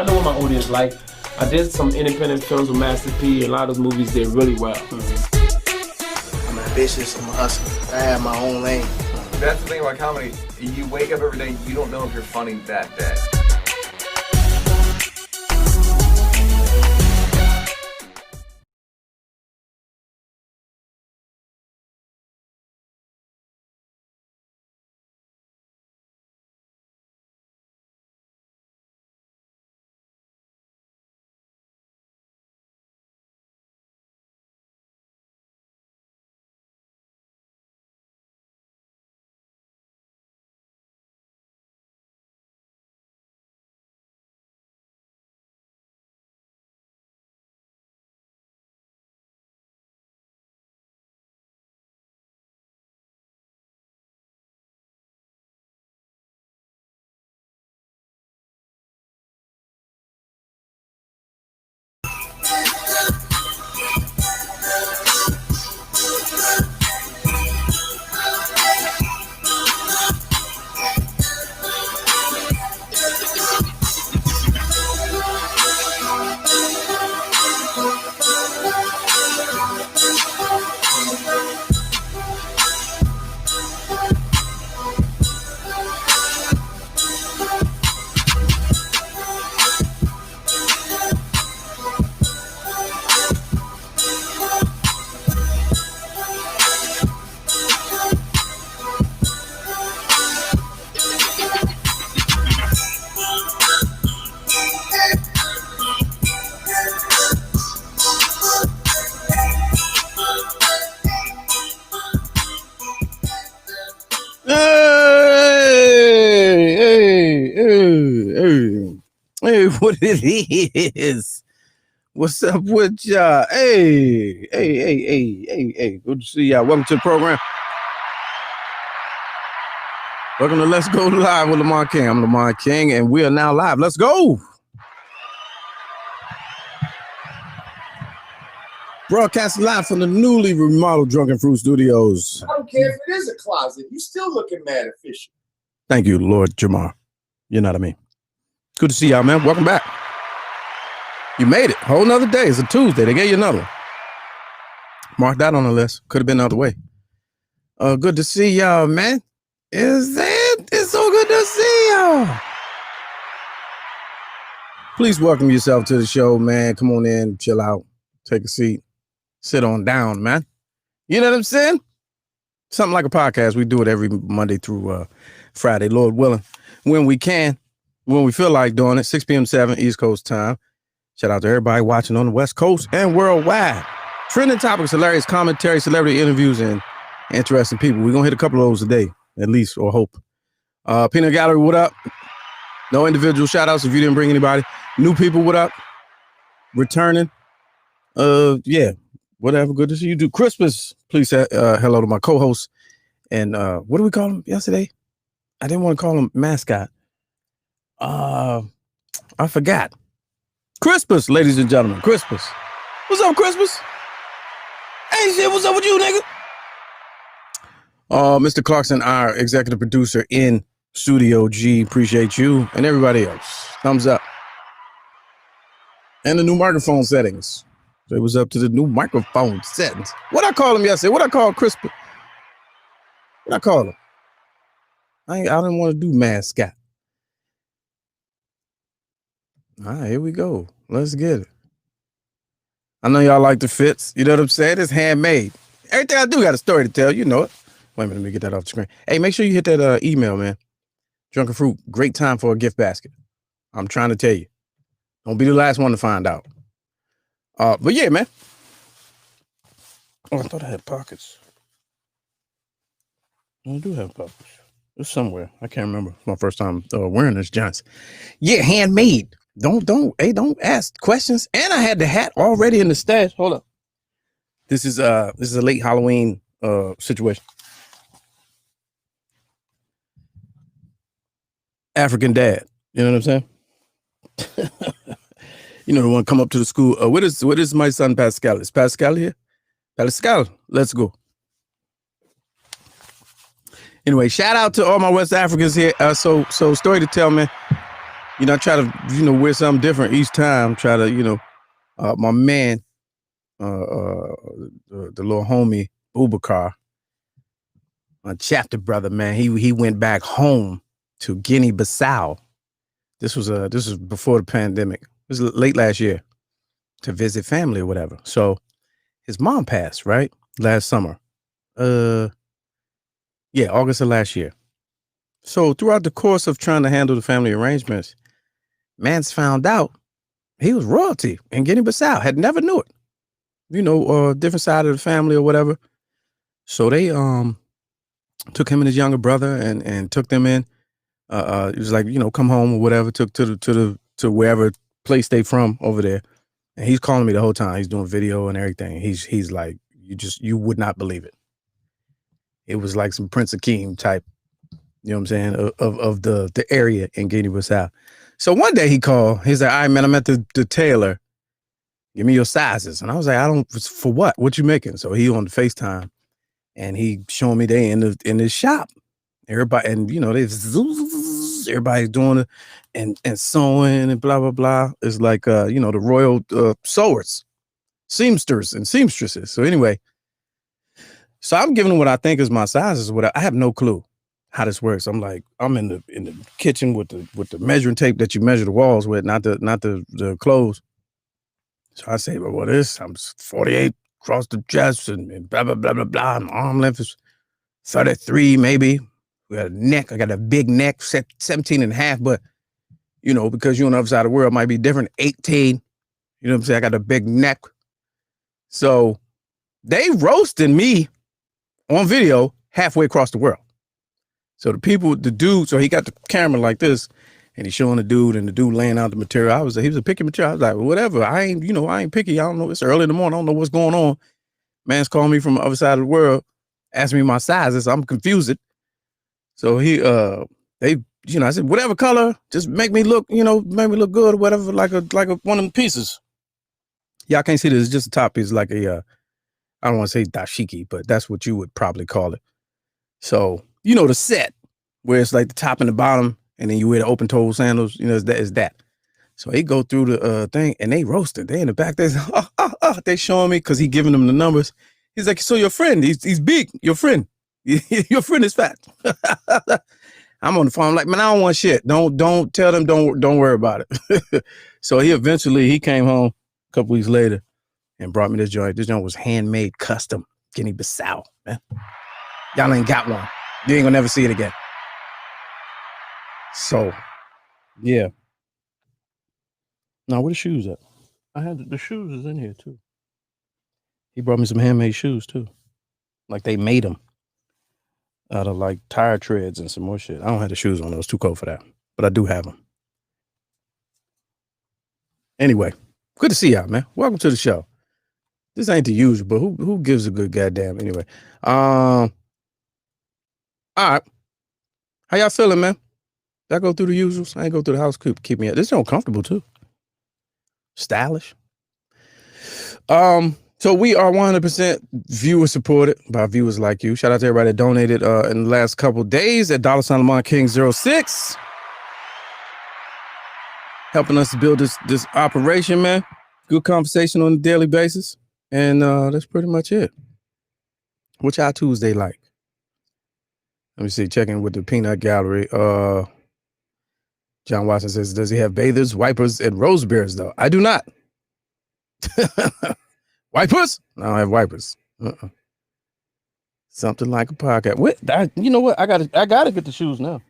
I know what my audience like. I did some independent films with Master P, and a lot of those movies did really well. I'm ambitious, I'm a hustler. I have my own lane. That's the thing about comedy. You wake up every day, you don't know if you're funny that day. Hey, what it is? What's up with y'all? Hey. Good to see y'all. Welcome to the program. Welcome to Let's Go Live with Lamont King. I'm Lamont King, and we are now live. Let's go. Broadcasting live from the newly remodeled Drunken Fruit Studios. I don't care if it is a closet. You still looking mad efficient. Thank you, Lord Jamar. You know what I mean? Good to see y'all, man. Welcome back. You made it. Whole nother day. It's a Tuesday. They gave you another one. Mark that on the list. Could have been the other way. Good to see y'all, man. Is it? It's so good to see y'all. Please welcome yourself to the show, man. Come on in, chill out, take a seat, sit on down, man. You know what I'm saying? Something like a podcast. We do it every Monday through Friday, Lord willing, when we can, when we feel like doing it. 6 p.m. 7 East Coast time. Shout out to everybody watching on the West Coast and worldwide. Trending topics, hilarious commentary, celebrity interviews, and interesting people. We're going to hit a couple of those a day, at least, or hope. Peanut Gallery, what up? No individual shout outs if you didn't bring anybody. New people, what up? Returning. Yeah, whatever. Good to see you. Do Christmas. Please say hello to my co-host. And what did we call him yesterday? I didn't want to call him mascot. I forgot. Christmas, ladies and gentlemen. Christmas. What's up, Christmas? Hey, shit, what's up with you, nigga? Mr. Clarkson, our executive producer in Studio G. Appreciate you and everybody else. Thumbs up. And the new microphone settings. So it was up to the new microphone settings. What I call him yesterday? What I call Christmas? What I call him? I didn't want to do mascot. All right, here we go. Let's get it. I know y'all like the fits. You know what I'm saying? It's handmade. Everything I do got a story to tell. You know it. Wait a minute, let me get that off the screen. Hey, make sure you hit that email, man. Drunken Fruit, great time for a gift basket. I'm trying to tell you. Don't be the last one to find out. But yeah, man. Oh, I thought I had pockets. I do have pockets. It's somewhere. I can't remember. It's my first time wearing this Johnson. Yeah, handmade. Don't ask questions. And I had the hat already in the stash. Hold up. This is a late Halloween situation. African dad. You know what I'm saying? You know the one come up to the school. What is my son Pascal? Is Pascal here? Pascal, let's go. Anyway, shout out to all my West Africans here. So story to tell, man. I try to, wear something different each time. Try to, my man, the little homie, Bubakar, my chapter brother, man, he went back home to Guinea-Bissau. This was before the pandemic. It was late last year to visit family or whatever. So his mom passed, right? Last summer. Yeah, August of last year. So throughout the course of trying to handle the family arrangements, man's found out he was royalty in Guinea-Bissau. Had never knew it. Different side of the family or whatever. So they took him and his younger brother and took them in. It was like, come home or whatever. Took to wherever place they from over there. And he's calling me the whole time. He's doing video and everything. He's like, you would not believe it. It was like some Prince Akeem type, you know what I'm saying, of the area in Guinea-Bissau. So one day he called. He's like, all right, man, I'm at the tailor. Give me your sizes. And I was like, for what? What you making? So he on the FaceTime and he showing me they in his shop. Everybody, and everybody's doing it and sewing and blah, blah, blah. It's like, the royal sewers, seamsters and seamstresses. So anyway, so I'm giving him what I think is my sizes. I have no clue how this works. I'm like, I'm in the kitchen with the measuring tape that you measure the walls with, not the clothes. So I say, well, I'm 48 across the chest and blah, blah, blah, blah, blah. My arm length is 33 maybe. We got a neck. I got a big neck, 17 and a half, but, because you're on the other side of the world, it might be different. 18, you know what I'm saying? I got a big neck. So they roasting me on video halfway across the world. So the dude, so he got the camera like this and he's showing the dude and the dude laying out the material. He was a picky material. I was like, well, whatever. I ain't picky. I don't know. It's early in the morning. I don't know what's going on. Man's calling me from the other side of the world, asking me my sizes. I'm confused. So I said, whatever color, just make me look good or whatever, like a one of them pieces. Y'all can't see this. It's just a top piece, like I don't want to say dashiki, but that's what you would probably call it. So, the set where it's like the top and the bottom, and then you wear the open toe sandals, is that. So they go through the thing and they roasted. They in the back, they showing me because he giving them the numbers. He's like, so your friend, he's big, your friend. Your friend is fat. I'm on the phone. I'm like, man, I don't want shit. Don't tell them. Don't worry about it. So he came home a couple weeks later and brought me this joint. This joint was handmade, custom, Guinea-Bissau, man. Y'all ain't got one. You ain't gonna never see it again. So, yeah. Now, where the shoes at? I had the shoes is in here too. He brought me some handmade shoes too. Like they made them out of like tire treads and some more shit. I don't have the shoes on. It was too cold for that, but I do have them. Anyway, good to see y'all, man. Welcome to the show. This ain't the usual, but who gives a good goddamn anyway? All right. How y'all feeling, man? Did I go through the usuals? I ain't go through the house. Keep me up. This is uncomfortable too. Stylish. So we are 100% viewer supported by viewers like you. Shout out to everybody that donated in the last couple days at $Lamont King 06. Helping us to build this operation, man. Good conversation on a daily basis. And that's pretty much it. What y'all Tuesday like? Let me see, checking with the Peanut Gallery. John Watson says, does he have bathers, wipers, and rose beers, though? I do not. Wipers? No, I don't have wipers. Something like a podcast. You know what? I gotta get the shoes now.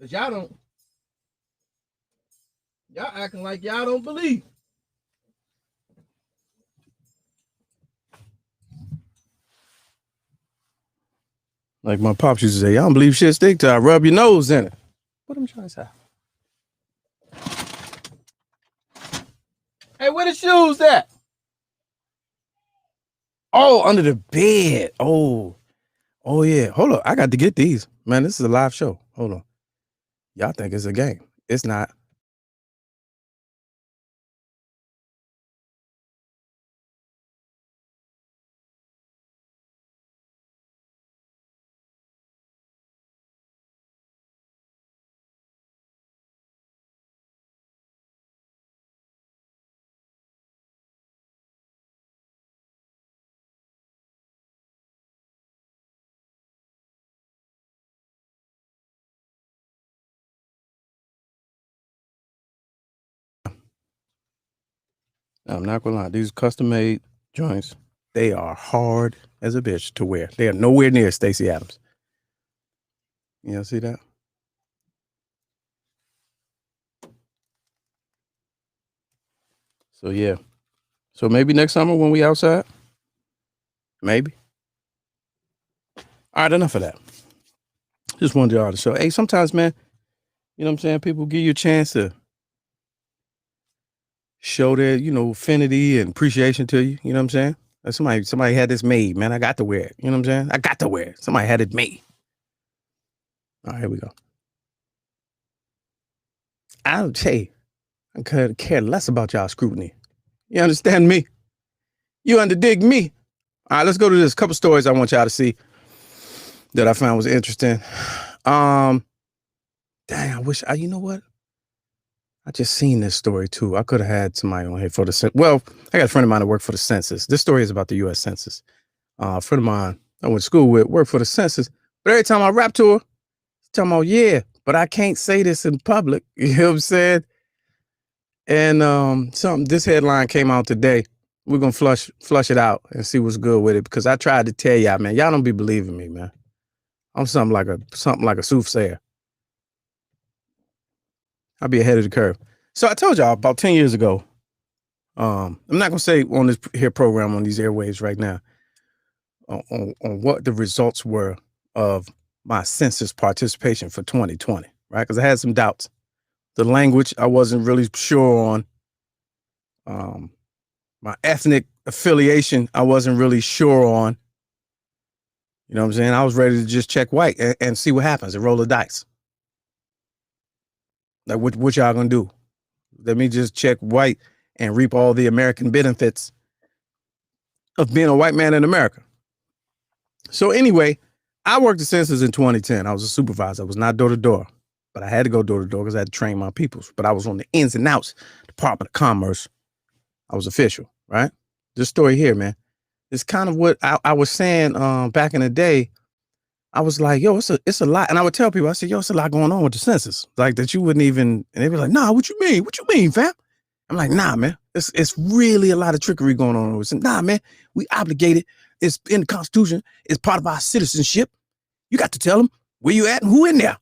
Cause y'all acting like y'all don't believe. Like my pops used to say, y'all don't believe shit stick till I rub your nose in it. What am I trying to say? Hey, where the shoes at? Oh, under the bed. Oh yeah. Hold on. I got to get these. Man, this is a live show. Hold on. Y'all think it's a game. It's not. I'm not gonna lie. These custom made joints, they are hard as a bitch to wear. They are nowhere near Stacey Adams. You know, see that? So yeah. So maybe next summer when we outside. Maybe. All right, enough of that. Just wanted y'all to show. Hey, sometimes, man, you know what I'm saying? People give you a chance to show their, affinity and appreciation to you. You know what I'm saying? Like somebody had this made, man. I got to wear it. You know what I'm saying? I got to wear it. Somebody had it made. All right, here we go. I could care less about y'all scrutiny. You understand me? You underdig me? All right, let's go to this. Couple stories I want y'all to see that I found was interesting. Dang, I wish you know what? I just seen this story too. I could have had somebody on here for the well, I got a friend of mine that worked for the census. This story is about the US Census. A friend of mine I went to school with worked for the census. But every time I rap to her, she's talking about, yeah, but I can't say this in public. You know what I'm saying? And this headline came out today. We're gonna flush it out and see what's good with it, because I tried to tell y'all, man, y'all don't be believing me, man. I'm something like a soothsayer. I'll be ahead of the curve. So I told y'all about 10 years ago. I'm not gonna say on this here program on these airwaves right now on what the results were of my census participation for 2020, right? Because I had some doubts. The language I wasn't really sure on. My ethnic affiliation I wasn't really sure on. You know what I'm saying? I was ready to just check white and see what happens and roll the dice. Like what y'all gonna do? Let me just check white and reap all the American benefits of being a white man in America. So anyway, I worked the census in 2010. I was a supervisor. I was not door to door, but I had to go door to door because I had to train my peoples. But I was on the ins and outs, Department of Commerce. I was official, right? This story here, man, it's kind of what I was saying back in the day. I was like, yo, it's a lot. And I would tell people, I said, yo, it's a lot going on with the census. Like that you wouldn't even, and they'd be like, nah, what you mean? What you mean, fam? I'm like, nah, man, it's really a lot of trickery going on. Nah, man, we obligated. It's in the Constitution. It's part of our citizenship. You got to tell them where you at and who in there.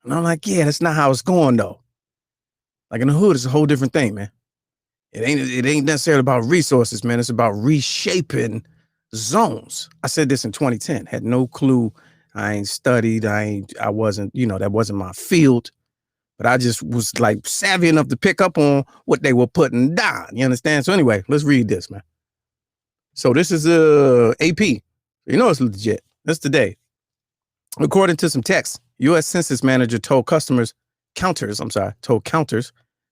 And I'm like, yeah, that's not how it's going, though. Like in the hood, it's a whole different thing, man. It ain't necessarily about resources, man. It's about reshaping zones. I said this in 2010, had no clue. I ain't studied. I wasn't, that wasn't my field, but I just was like savvy enough to pick up on what they were putting down. You understand? So anyway, let's read this, man. So this is AP. It's legit. That's today. According to some text, U.S. Census Manager told counters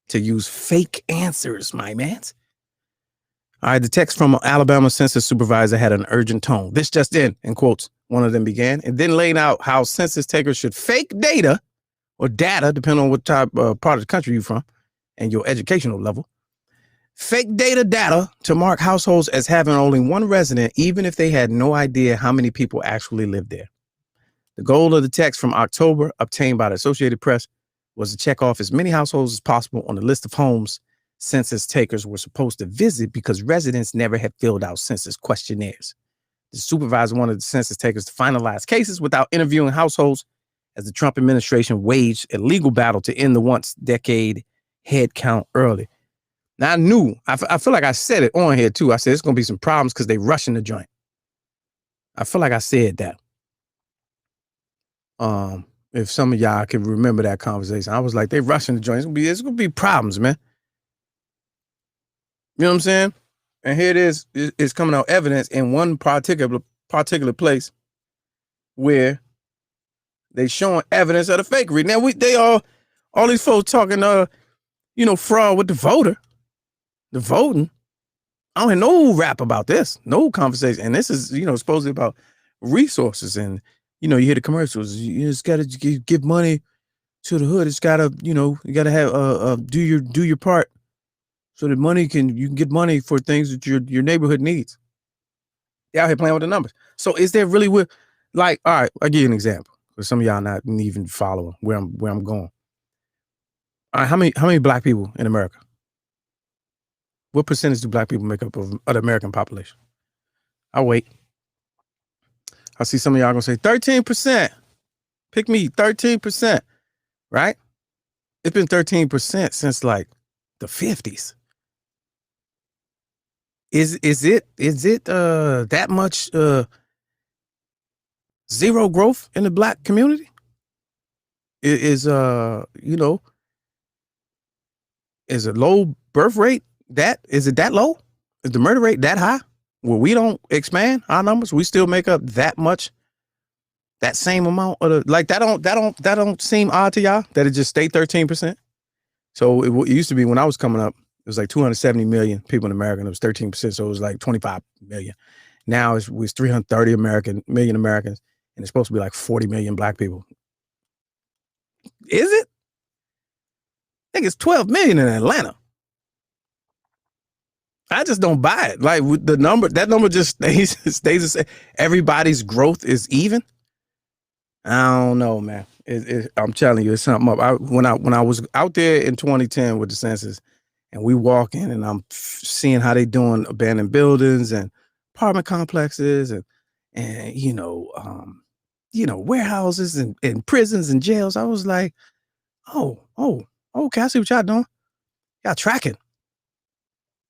to use fake answers, my mans. All right, the text from Alabama census supervisor had an urgent tone. This just in quotes, one of them began, and then laid out how census takers should fake data or data, depending on what type part of the country you're from and your educational level. Fake data to mark households as having only one resident, even if they had no idea how many people actually lived there. The goal of the text from October, obtained by the Associated Press, was to check off as many households as possible on the list of homes census takers were supposed to visit because residents never had filled out census questionnaires. The supervisor wanted the census takers to finalize cases without interviewing households as the Trump administration waged a legal battle to end the once decade head count early. Now I feel like I said it on here too. I said it's going to be some problems because they rushing the joint. I feel like I said that. If some of y'all can remember that conversation, I was like, they rushing the joint. It's gonna be problems, man. You know what I'm saying? And here it is. It's coming out evidence in one particular place where they showing evidence of the fakery. Now all these folks talking, fraud with the voting. I don't hear no rap about this, no conversation. And this is, supposedly about resources. And, you hear the commercials. You just got to give money to the hood. It's got to, you got to have, do your part so that you can get money for things that your neighborhood needs. They're out here playing with the numbers. So is there really all right, I'll give you an example. For some of y'all not even following where I'm going. All right, how many black people in America? What percentage do black people make up of the American population? I'll wait. I see some of y'all gonna say 13%. Pick me, 13%. Right? It's been 13% since like the 50s. Is it that much zero growth in the black community? Is is a low birth rate is it that low? Is the murder rate that high? Where we don't expand our numbers, we still make up that much, that same amount of the, like that don't seem odd to y'all that it just stayed 13%. So it used to be when I was coming up, it was like 270 million people in America, and it was 13%, so it was like 25 million. Now it's 330 million Americans, and it's supposed to be like 40 million black people. Is it? I think it's 12 million in Atlanta. I just don't buy it. Like that number just stays the same. Everybody's growth is even. I don't know, man. I'm telling you, it's something up. When I was out there in 2010 with the census, and we walk in, and I'm seeing how they doing abandoned buildings and apartment complexes and warehouses and prisons and jails. I was like, okay, I see what y'all doing. Y'all tracking.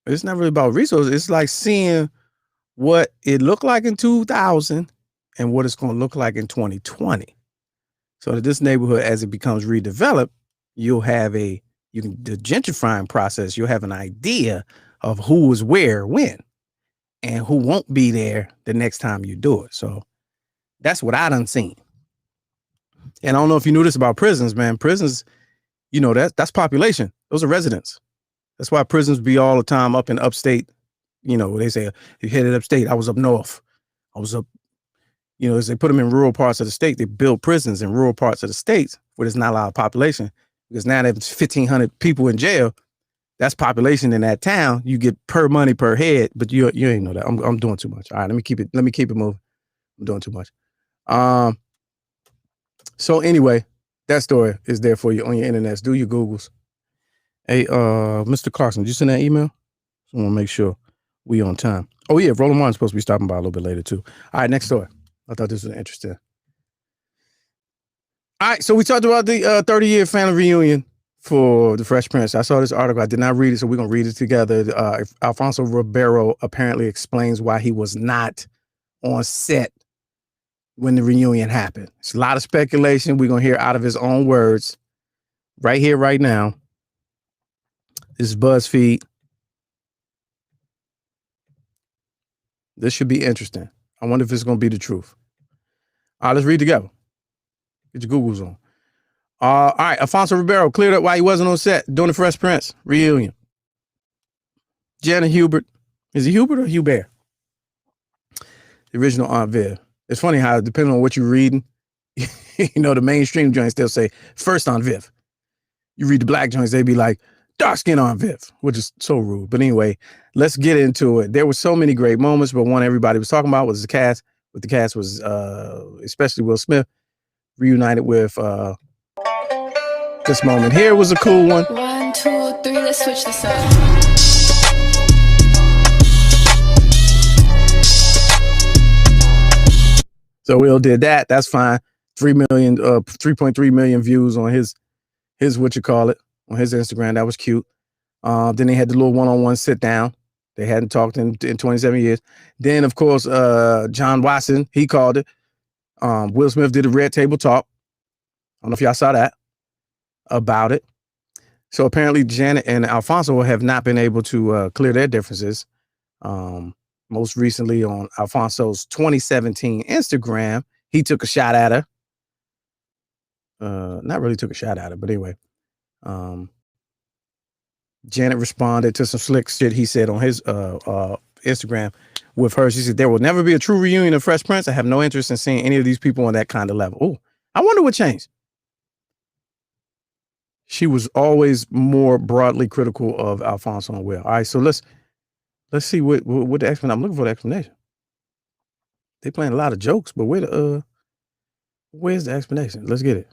It's not really about resources. It's like seeing what it looked like in 2000 and what it's going to look like in 2020. So that this neighborhood, as it becomes redeveloped, you'll have the gentrifying process. You'll have an idea of who was where, when, and who won't be there the next time you do it. So that's what I done seen. And I don't know if you knew this about prisons, man. Prisons, that's population. Those are residents. That's why prisons be all the time up in upstate. They say you headed upstate. I was up north. I was up, as they put them in rural parts of the state, they build prisons in rural parts of the states where there's not a lot of population. Because now there's 1,500 people in jail. That's population in that town. You get per money per head, but you ain't know that. I'm doing too much. All right, let me keep it moving. I'm doing too much. So anyway, that story is there for you on your internets. Do your Googles. Hey, Mr. Clarkson, did you send that email? I want to make sure we on time. Oh yeah, Roland Martin's supposed to be stopping by a little bit later too. All right, next story. I thought this was interesting. All right, so we talked about the 30-year family reunion for the Fresh Prince. I saw this article. I did not read it, so we're going to read it together. Alfonso Ribeiro apparently explains why he was not on set when the reunion happened. It's a lot of speculation. We're going to hear out of his own words right here, right now. This is BuzzFeed. This should be interesting. I wonder if it's going to be the truth. All right, let's read together. Get your Googles on. All right, Alfonso Ribeiro cleared up why he wasn't on set during the Fresh Prince reunion. Janet Hubert. Is it Hubert or Hubert? The original Aunt Viv. It's funny how, depending on what you're reading, the mainstream joints, they'll say first Aunt Viv. You read the black joints, they be like, dark skin Aunt Viv, which is so rude. But anyway, let's get into it. There were so many great moments, but one everybody was talking about was the cast. With the cast was especially Will Smith reunited with this moment here was a cool one. 1, 2, 3, let's switch this up. So Will did that. That's fine. 3.3 million views on his what you call it on his Instagram. That was cute. Then they had the little one-on-one sit down. They hadn't talked in 27 years. Then of course, John Watson, he called it. Will Smith did a red table talk. I don't know if y'all saw that about it. So apparently Janet and Alfonso have not been able to clear their differences. Most recently on Alfonso's 2017 Instagram, he took a shot at her. Not really took a shot at her, but anyway. Janet responded to some slick shit he said on his Instagram with her. She said, there will never be a true reunion of Fresh Prince. I have no interest in seeing any of these people on that kind of level. Oh, I wonder what changed. She was always more broadly critical of Alfonso and Will. All right, so let's see what the explanation. I'm looking for the explanation. They playing a lot of jokes, but where's the explanation? Let's get it.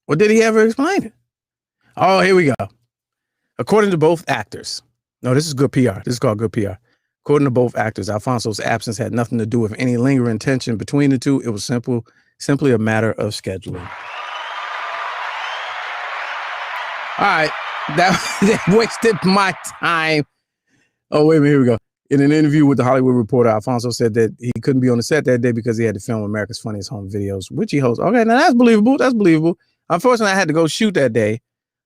Or did he ever explain it? Oh, here we go. According to both actors, No, this is good PR. This is called good PR. According to both actors, Alfonso's absence had nothing to do with any lingering tension between the two. It was simply a matter of scheduling. All right, that wasted my time. Oh, wait a minute, here we go. In an interview with the Hollywood Reporter, Alfonso said that he couldn't be on the set that day because he had to film America's Funniest Home Videos, which he hosts. Okay, now that's believable. That's believable. Unfortunately, I had to go shoot that day.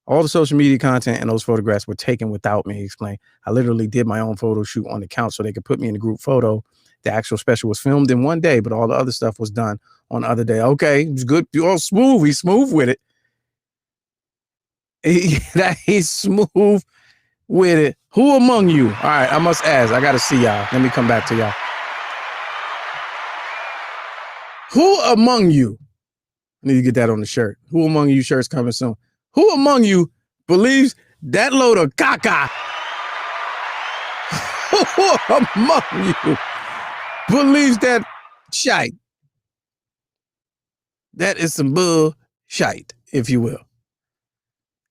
All the social media content and those photographs were taken without me, he explained. I literally did my own photo shoot on the couch so they could put me in the group photo. The actual special was filmed in one day, but all the other stuff was done on the other day. Okay, it's good. You're all smooth. He's smooth with it. He's smooth with it. Who among you? All right, I must ask. I got to see y'all. Let me come back to y'all. Who among you? I need to get that on the shirt. Who among you? Shirt's coming soon. Who among you believes that load of caca? Who among you believes that shite? That is some bull shite, if you will,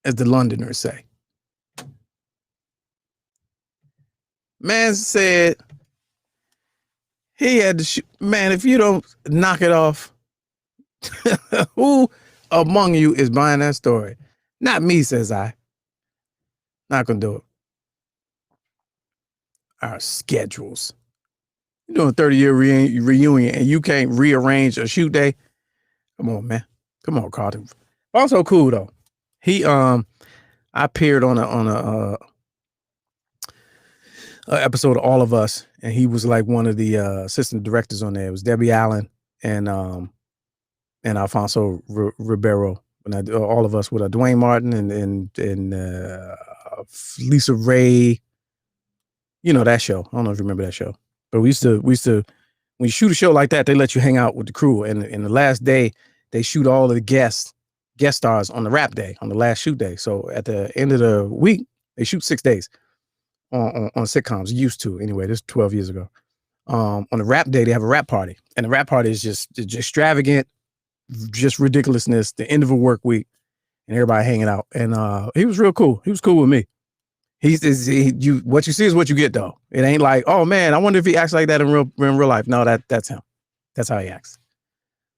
as the Londoners say. Man said he had to shoot. Man, if you don't knock it off, who among you is buying that story? Not me, says I. Not gonna do it. Our schedules. You're doing a 30-year reunion and you can't rearrange a shoot day. Come on, man. Come on, Carlton. Also cool though. He I appeared on a episode of All of Us, and he was like one of the assistant directors on there. It was Debbie Allen and Alfonso Ribeiro. And All of Us with Dwayne Martin and Lisa Ray. You know that show. I don't know if you remember that show. But we used to when you shoot a show like that, they let you hang out with the crew. And in the last day, they shoot all of the guest stars on the wrap day, on the last shoot day. So at the end of the week, they shoot 6 days on sitcoms. Used to anyway. This is 12 years ago. On the wrap day, they have a wrap party, and the wrap party is just extravagant, just ridiculousness. The end of a work week, and everybody hanging out. And he was real cool. He was cool with me. What you see is what you get though. It ain't like, oh man, I wonder if he acts like that in real life. No, that's him. That's how he acts.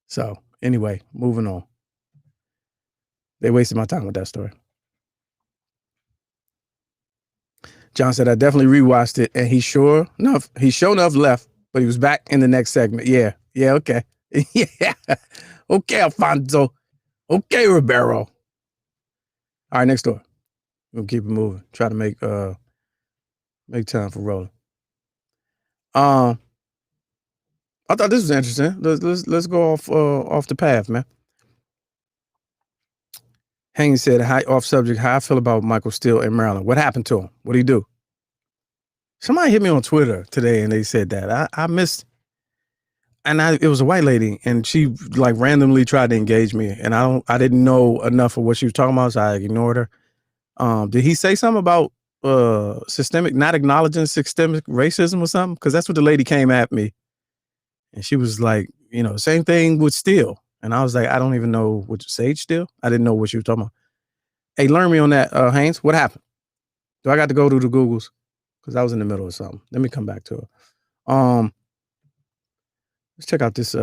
So anyway, moving on. They wasted my time with that story. John said, I definitely rewatched it, and he sure enough left, but he was back in the next segment. Yeah, okay. Yeah. Okay, Alfonso. Okay, Ribeiro. All right, next door. We'll keep it moving. Try to make time for rolling. I thought this was interesting. Let's go off the path, man. Haynes said, off subject, how I feel about Michael Steele in Maryland. What happened to him? What did he do? Somebody hit me on Twitter today and they said that. I missed, and it was a white lady, and she like randomly tried to engage me, and I didn't know enough of what she was talking about, so I ignored her. Did he say something about not acknowledging systemic racism or something? Because that's what the lady came at me. And she was like, same thing with Steele. And I was like, I don't even know what Sage Steele. I didn't know what she was talking about. Hey, learn me on that, Haynes. What happened? Do I got to go to the Googles? Because I was in the middle of something. Let me come back to it. Let's check out this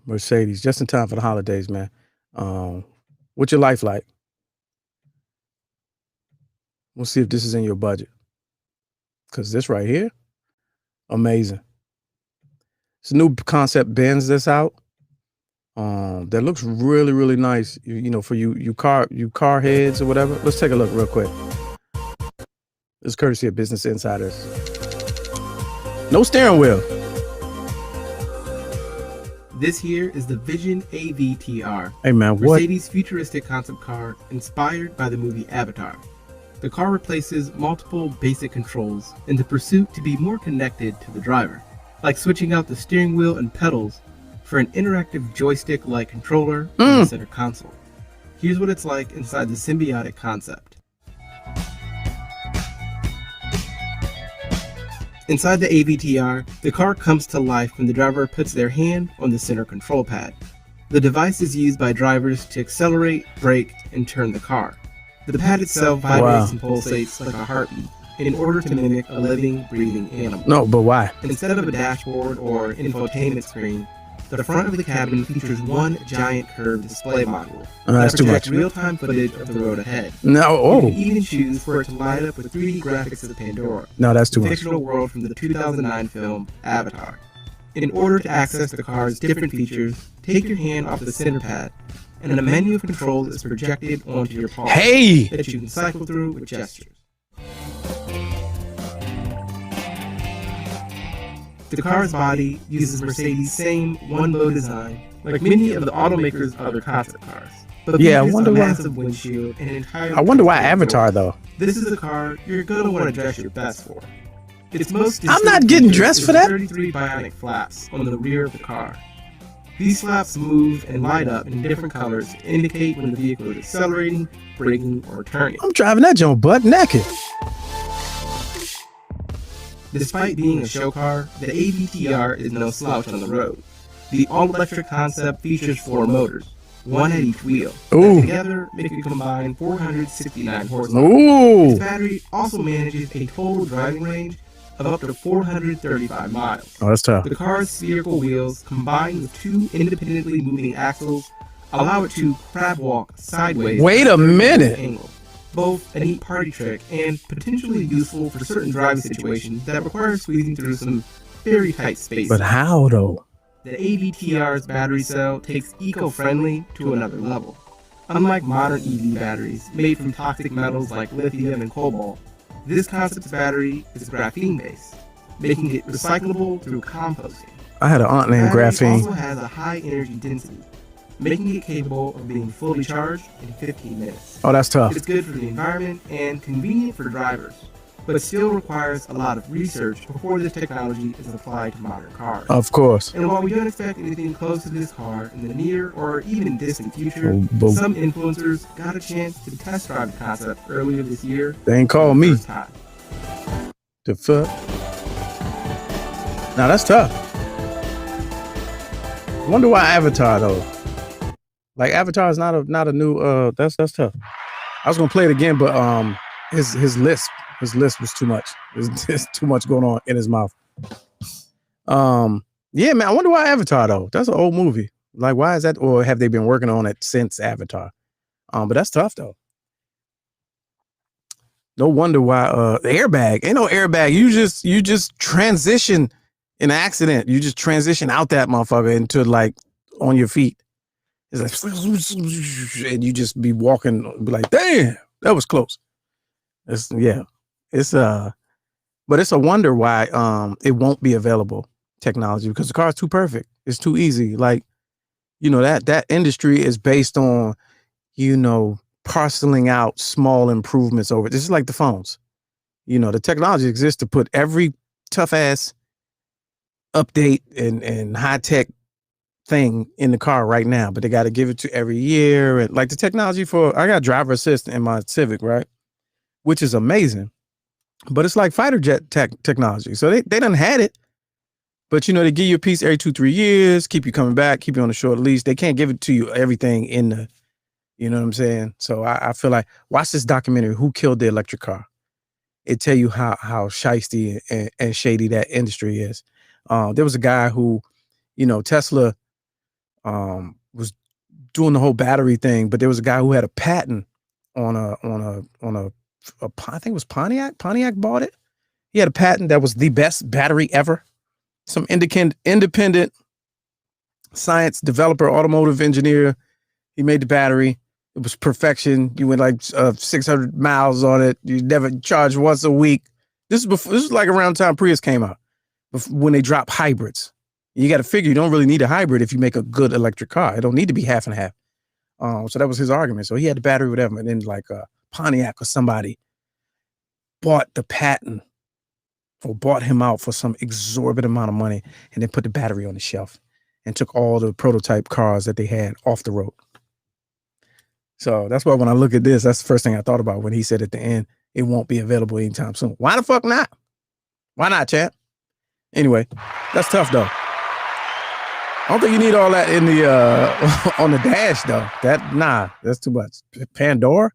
Mercedes, just in time for the holidays, man. What's your life like? We'll see if this is in your budget. Because this right here, amazing. It's a new concept Benz that's out. That looks really, really nice. For you car heads or whatever. Let's take a look real quick. This is courtesy of Business Insiders. No steering wheel. This here is the Vision AVTR. Hey man, what? Mercedes' futuristic concept car inspired by the movie Avatar. The car replaces multiple basic controls in the pursuit to be more connected to the driver, like switching out the steering wheel and pedals for an interactive joystick-like controller in the center console. Here's what it's like inside the symbiotic concept. Inside the AVTR, the car comes to life when the driver puts their hand on the center control pad. The device is used by drivers to accelerate, brake, and turn the car. The pad itself vibrates and pulsates like a heartbeat in order to mimic a living, breathing animal. No, but why? Instead of a dashboard or infotainment screen, the front of the cabin features one giant curved display module That's that too projects much. real-time footage of the road ahead. No, You can oh, even choose for it to light up with 3D graphics of Pandora, no, that's too the much. fictional world from the 2009 film Avatar. In order to access the car's different features, take your hand off the center pad, and a menu of controls is projected onto your palm Hey, that you can cycle through with gestures. The car's body uses Mercedes' same one-mode design, like many of the automaker's other concept cars. But Yeah, I features wonder a why- massive windshield and an entire. I wonder why Avatar though. This is a car you're gonna want to dress your best for. Its most I'm not getting distinct dressed feature for is that. 33 bionic flaps on the rear of the car. These flaps move and light up in different colors to indicate when the vehicle is accelerating, braking, or turning. I'm driving that joint butt naked. Despite being a show car, the AVTR is no slouch on the road. The all-electric concept features 4 motors, one at each wheel, Ooh. that together make a combined 469 horsepower. Ooh, This battery also manages a total driving range of up to 435 miles. oh, that's tough. The car's spherical wheels, combined with 2 independently moving axles, allow it to crab walk sideways. Wait a at 30 minute. angle. Both a neat party trick and potentially useful for certain driving situations that require squeezing through some very tight spaces. But how though? The AVTR's battery cell takes eco-friendly to another level. Unlike modern EV batteries made from toxic metals like lithium and cobalt, this concept's battery is graphene-based, making it recyclable through composting. I had an aunt The named battery Graphene. also has a high energy density, making it capable of being fully charged in 15 minutes. Oh, that's tough. It's good for the environment and convenient for drivers, but still requires a lot of research before this technology is applied to modern cars. Of course. And while we don't expect anything close to this car in the near or even distant future, But some influencers got a chance to test drive the concept earlier this year. they ain't called for the me. first time. The fuck? Now that's tough. Wonder why Avatar though. Like Avatar is not a new that's tough. I was gonna play it again, but his lisp was too much. There's too much going on in his mouth. Yeah, man. I wonder why Avatar though. That's an old movie. Like, why is that? Or have they been working on it since Avatar? But that's tough though. No wonder why the airbag ain't no airbag. You just transition in an accident. You just transition out that motherfucker into like on your feet. It's like, and you just be walking, be like, damn, that was close. It's but it's a wonder why it won't be available technology, because the car is too perfect. It's too easy. Like, that industry is based on, parceling out small improvements over. This is like the phones. The technology exists to put every tough ass update and high tech thing in the car right now, but they got to give it to every year. And like the technology I got driver assist in my Civic, right? Which is amazing, but it's like fighter jet technology. So they done had it, but they give you a piece every 2-3 years, keep you coming back, keep you on a short lease. They can't give it to you everything in the, you know what I'm saying? So I feel like, watch this documentary, Who Killed the Electric Car? It tell you how shiesty and shady that industry is. There was a guy who, Tesla was doing the whole battery thing, but there was a guy who had a patent on a I think it was Pontiac. Pontiac bought it. He had a patent that was the best battery ever. Some independent science developer, automotive engineer. He made the battery. It was perfection. You went like 600 miles on it. You never charged once a week. This is like around the time Prius came out, when they dropped hybrids. You got to figure you don't really need a hybrid if you make a good electric car. It don't need to be half and half. So that was his argument. So he had the battery, whatever, and then like Pontiac or somebody bought the patent or bought him out for some exorbitant amount of money, and then put the battery on the shelf and took all the prototype cars that they had off the road. So that's why when I look at this, that's the first thing I thought about when he said at the end, it won't be available anytime soon. Why the fuck not? Why not, champ? Anyway, that's tough though. I don't think you need all that in the on the dash though. That's too much. Pandora?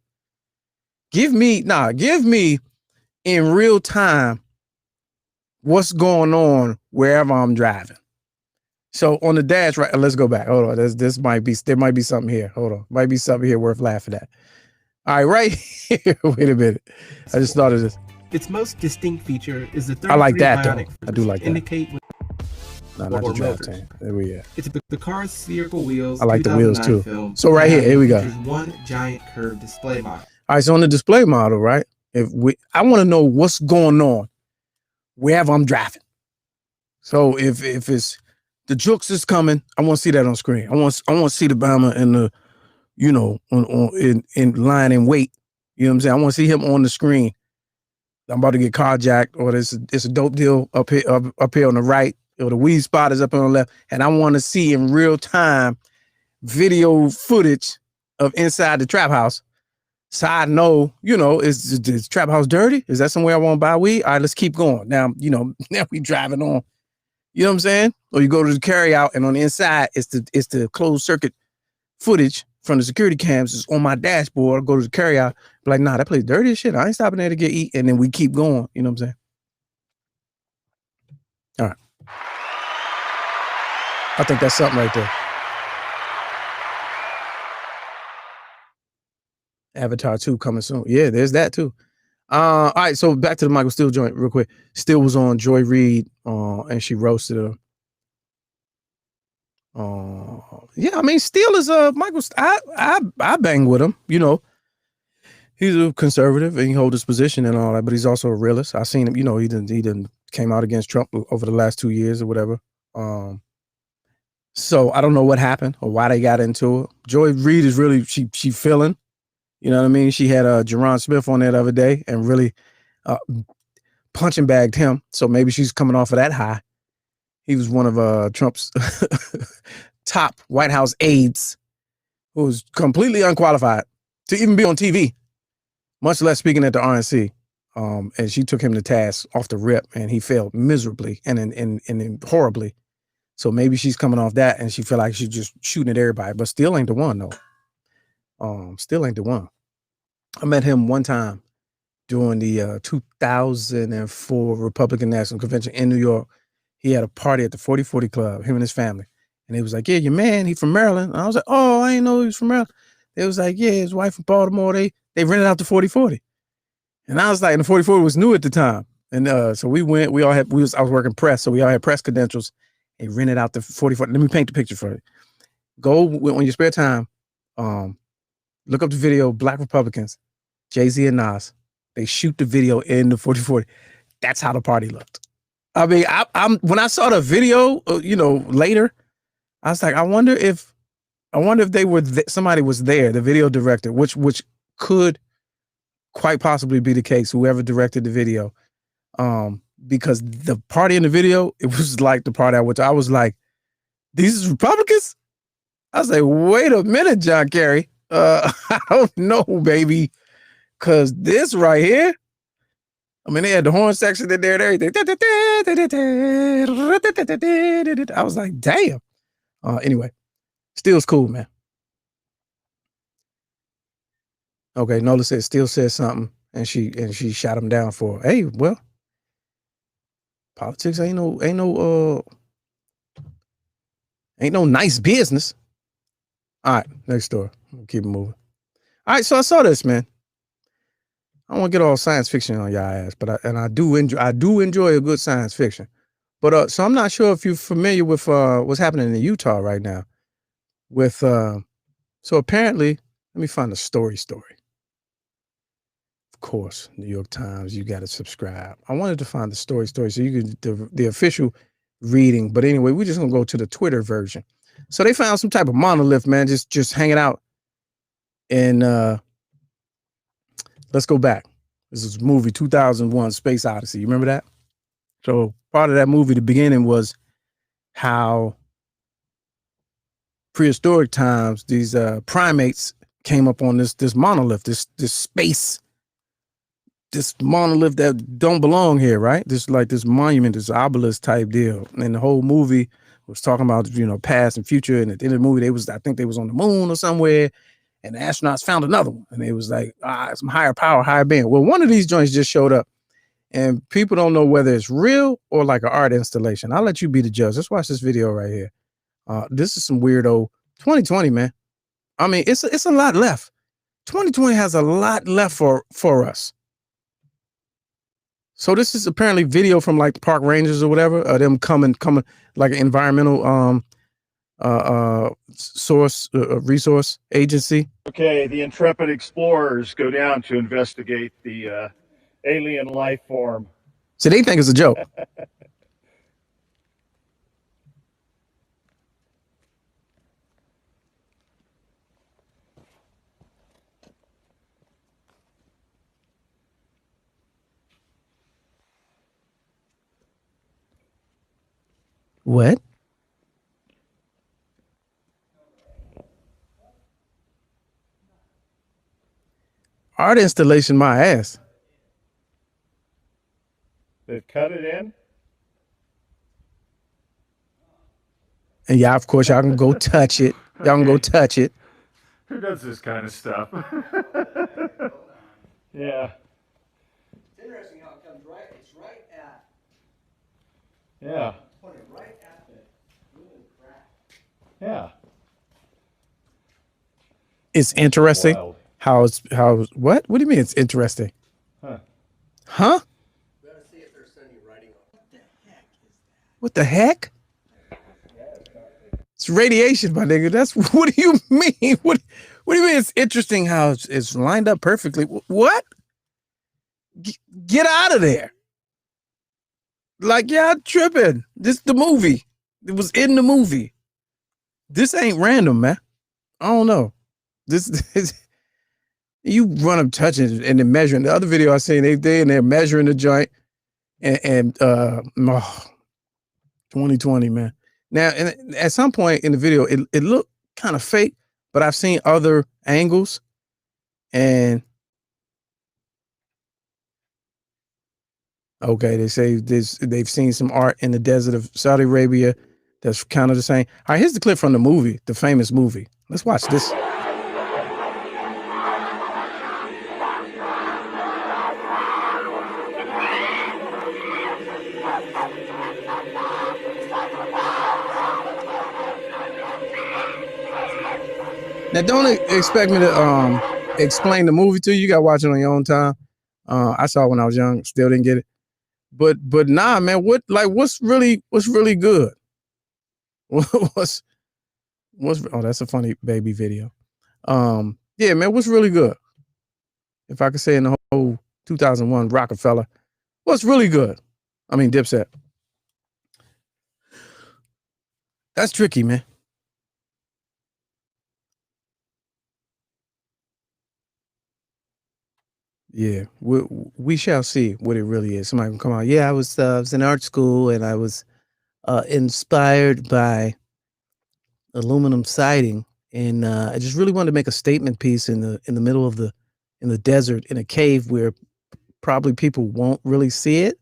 Give me in real time what's going on wherever I'm driving. So on the dash, right? Let's go back. Hold on. There might be something here. Hold on. Might be something here worth laughing at. All right, right here. Wait a minute. I just thought of this. Its most distinct feature is the 33 I like that though. bionic I do like that. indicate No, not the or drive motors. tank. There we are. It's the car's spherical wheels. I like the wheels 2009 too. Film, So right here we go. features one giant curved display model. All right, so on the display model, right? I want to know what's going on wherever I'm driving. So if it's the jukes is coming, I want to see that on screen. I want to see the Bama in the, in line and wait. You know what I'm saying? I want to see him on the screen. I'm about to get carjacked, or it's a dope deal up here on the right, or the weed spot is up on the left, and I want to see in real time video footage of inside the trap house. So I know, is trap house dirty? Is that somewhere I want to buy weed? All right, let's keep going. Now, now we driving on. You know what I'm saying? Or you go to the carry out and on the inside, it's the closed circuit footage from the security cams is on my dashboard. I go to the carry out, be like, nah, that place dirty as shit. I ain't stopping there to get eat. And then we keep going. You know what I'm saying? All right. I think that's something right there. Avatar 2 coming soon. Yeah, there's that too. All right, so back to the Michael Steele joint real quick. Steele was on Joy Reid, and she roasted her. Yeah, I mean, Steele is Michael. I bang with him. He's a conservative and he holds his position and all that, but he's also a realist. I seen him. He didn't came out against Trump over the last 2 years or whatever. So I don't know what happened or why they got into it. Joy Reid is really she feeling. You know what I mean? She had Jerron Smith on there the other day and really punching bagged him. So maybe she's coming off of that high. He was one of Trump's top White House aides who was completely unqualified to even be on TV, much less speaking at the RNC. And she took him to task off the rip and he failed miserably and horribly. So maybe she's coming off that and she feel like she's just shooting at everybody, but still ain't the one though. Still ain't the one. I met him one time during the 2004 Republican National Convention in New York. He had a party at the 4040 Club, him and his family. And he was like, yeah, your man, he from Maryland. And I was like, oh, I didn't know he was from Maryland. They was like, yeah, his wife from Baltimore. They rented out the 4040. And I was like, and the 4040 was new at the time. And so we went, I was working press. So we all had press credentials. They rented out the 4040. Let me paint the picture for you. Go on your spare time. Look up the video, Black Republicans, Jay-Z and Nas. They shoot the video in the 4040. That's how the party looked. I mean, I'm when I saw the video, later, I was like, I wonder if they were somebody was there, the video director, which could quite possibly be the case. Whoever directed the video, because the party in the video, it was like the party I went to. I was like, these is Republicans. I was like, wait a minute, John Kerry. I don't know, baby, because this right here. I mean, they had the horn section in there and everything. I was like, damn. Anyway, Steele's cool, man. Okay, Nola said Steele said something and she shot him down for, hey, well, politics ain't no nice business. All right, next story. We'll keep it moving. All right, so I saw this, man. I don't want to get all science fiction on y'all ass, but I do enjoy a good science fiction. But so I'm not sure if you're familiar with what's happening in Utah right now. With so apparently, let me find the story. Of course, New York Times, you got to subscribe. I wanted to find the story so you could the official reading. But anyway, we're just gonna go to the Twitter version. So they found some type of monolith, man, just hanging out. And let's go back. This is movie 2001 Space Odyssey. You remember that? So part of that movie, the beginning was how prehistoric times, these primates came up on this monolith, this space, this monolith that don't belong here, right? This monument, this obelisk type deal. And the whole movie was talking about, past and future. And at the end of the movie, I think they was on the moon or somewhere. and the astronauts found another one. And it was like, some higher power, higher being. Well, one of these joints just showed up, and people don't know whether it's real or like an art installation. I'll let you be the judge. Let's watch this video right here. This is some weirdo 2020, man. I mean, it's a lot left. 2020 has a lot left for us. So this is apparently video from like park rangers or whatever, them coming like an environmental resource agency. Okay, the intrepid explorers go down to investigate the alien life form. So they think it's a joke. What? Art installation, my ass. They've cut it in. And yeah, of course, y'all can go touch it. Y'all can go touch it. Who does this kind of stuff? Yeah. It's interesting how it comes right. It's right at. Yeah. Pointed right at the human crack. Yeah. It's interesting Wild. how what? What do you mean it's interesting? Huh. Huh? We gotta see if there's any writing on. What the heck? It's radiation, my nigga. That's what do you mean? What do you mean it's interesting how it's lined up perfectly? What? Get out of there. Like, y'all tripping. This the movie. It was in the movie. This ain't random, man. I don't know. This you run up touching and then measuring. The other video I seen, they and they're measuring the joint and 2020, man. Now, and at some point in the video, it looked kind of fake, but I've seen other angles, and okay, they say they've seen some art in the desert of Saudi Arabia that's kind of the same. All right, here's the clip from the movie, the famous movie. Let's watch this. Now, don't expect me to explain the movie to you. You got to watch it on your own time. I saw it when I was young, still didn't get it. But nah, man, what's really good? what's oh, that's a funny baby video. Yeah, man, what's really good? If I could say in the whole 2001 Rockefeller, what's really good? I mean, Dipset. That's tricky, man. Yeah, we shall see what it really is. Somebody can come out. Yeah, I was in art school and I was inspired by aluminum siding, and I just really wanted to make a statement piece in the middle of in the desert in a cave where probably people won't really see it,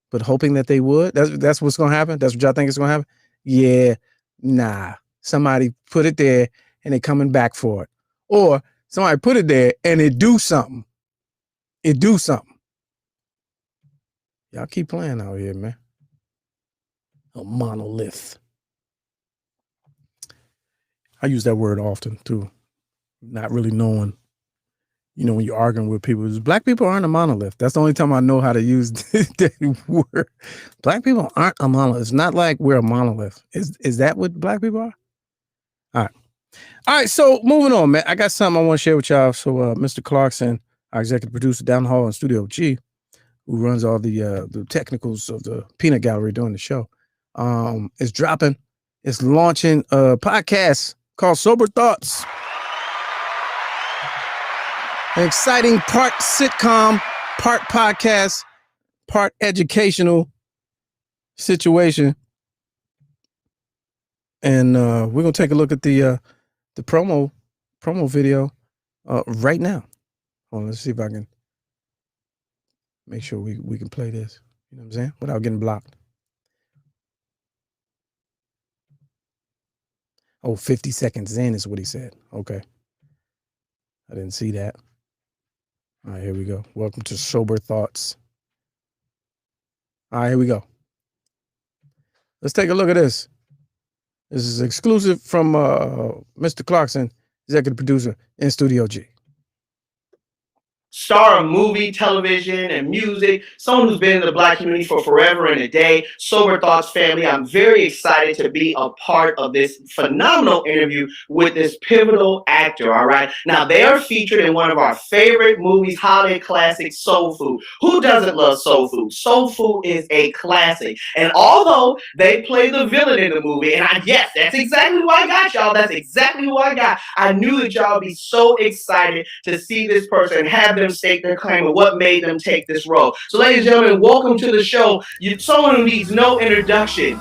but hoping that they would. That's what's gonna happen. That's what y'all think is gonna happen. Yeah, nah. Somebody put it there and they coming back for it, or somebody put it there and it do something. It do something. Y'all keep playing out here, man. A monolith. I use that word often too. Not really knowing, when you're arguing with people, black people aren't a monolith. That's the only time I know how to use that word. Black people aren't a monolith. It's not like we're a monolith. Is that what black people are? All right. So moving on, man. I got something I want to share with y'all. So Mr. Clarkson, our executive producer down the hall in Studio G, who runs all the technicals of the Peanut Gallery during the show, is dropping. It's launching a podcast called Sober Thoughts. An exciting part sitcom, part podcast, part educational situation. And we're gonna take a look at the promo video right now. Hold on, let's see if I can make sure we can play this. You know what I'm saying? Without getting blocked. Oh, 50 seconds in is what he said. Okay. I didn't see that. All right, here we go. Welcome to Sober Thoughts. All right, here we go. Let's take a look at this. This is exclusive from Mr. Clarkson, executive producer in Studio G. Star of movie, television, and music, someone who's been in the Black community for forever and a day. Sober Thoughts family, I'm very excited to be a part of this phenomenal interview with this pivotal actor, all right? Now, they are featured in one of our favorite movies, holiday classic, Soul Food. Who doesn't love Soul Food? Soul Food is a classic. And although they play the villain in the movie, and yes, that's exactly who I got, y'all. That's exactly who I got. I knew that y'all would be so excited to see this person, have them stake their claim of what made them take this role. So, ladies and gentlemen, welcome to the show. You're someone who needs no introduction.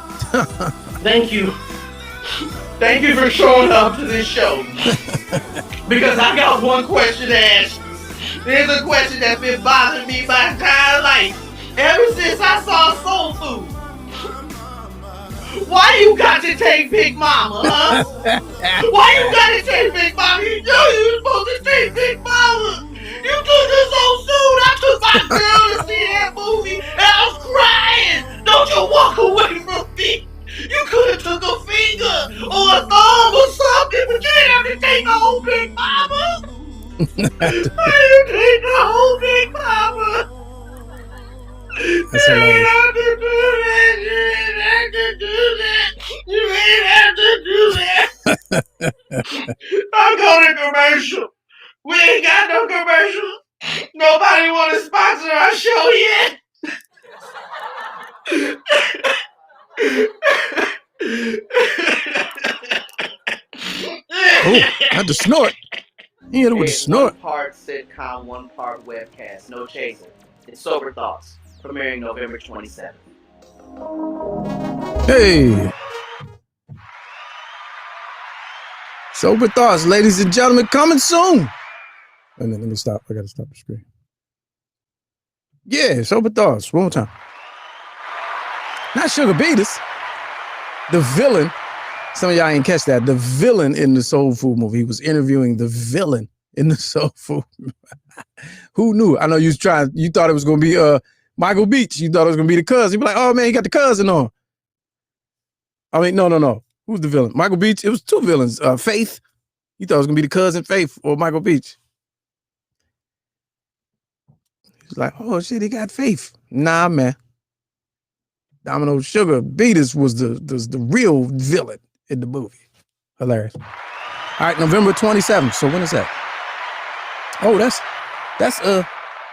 Thank you. Thank you for showing up to this show. Because I got one question to ask. There's a question that's been bothering me my entire life. Ever since I saw Soul Food. Why you got to take Big Mama, huh? Why you got to take Big Mama? You knew you were supposed to take Big Mama. You took this so soon. I took my girl to see that movie and I was crying. Don't you walk away from me. You could have took a finger or a thumb or something, but you didn't have to take the whole Big Mama. Why you take the whole Big Mama? That's hilarious. You ain't have to do that. I'm going to commercial. We ain't got no commercial. Nobody want to sponsor our show yet. Oh, I had to snort. He hit it with a snort. One part sitcom, one part webcast. No chaser. It's Sober Thoughts, premiering November 27th. Hey. Sober Thoughts, ladies and gentlemen, coming soon. And then let me stop. I got to stop the screen. Yeah, Sober Thoughts. One more time. Not Sugar Beaters. The villain. Some of y'all ain't catch that. The villain in the Soul Food movie. He was interviewing the villain in the Soul Food. Who knew? I know you thought it was going to be Michael Beach. You thought it was going to be the cousin. You'd be like, oh man, he got the cousin on. I mean, no. Who's the villain? Michael Beach. It was two villains. Faith. You thought it was going to be the cousin Faith or Michael Beach. He's like, oh shit, he got Faith. Nah, man. Domino Sugar Beaters was the real villain in the movie. Hilarious. All right, November 27th. So when is that? Oh, that's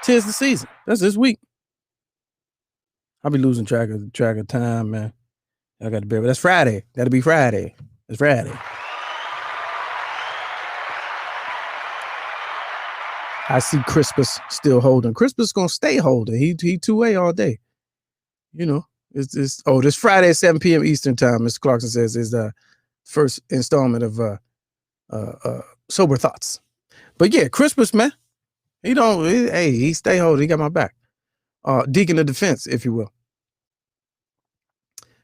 'tis the season. That's this week. I'll be losing track of time, man. I got to bear with. That's Friday. That'll be Friday. It's Friday. I see Crispus still holding. Crispus gonna stay holding. He 2A all day. You know, this Friday at 7 p.m. Eastern time, Mr. Clarkson says, is the first installment of Sober Thoughts. But yeah, Crispus, man. He stay holding. He got my back. Deacon of Defense, if you will.